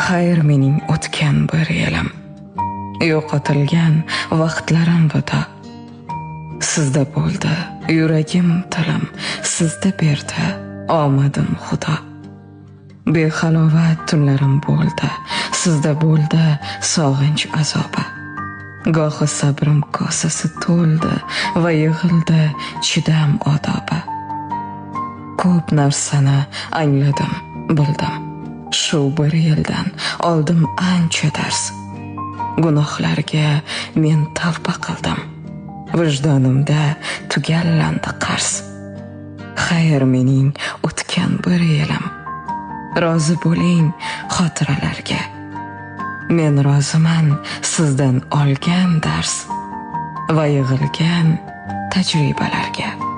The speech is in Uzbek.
Xayr mening o'tgan bir yilim, yo'qotilgan vaqtlarim buda. Sizda bo'ldi yuragim tilim, sizda berdi omadim Xudo. Behalovat tunlarim bo'ldi, sizda bo'ldi sog'inch azobi. Gohi sabrim kosasi to'ldi va yig'ildi chidam odobi. Ko'p narsani angladim, bildim. Shu bir yildan oldim ancha dars. Gunohlarga men tavba qildim. Vijdonimda tugallandi qars. Xayr mening o'tgan bir yilim. Rozi bo'ling xotiralarga. Men roziman sizdan olgan dars va yig'ilgan tajribalarga.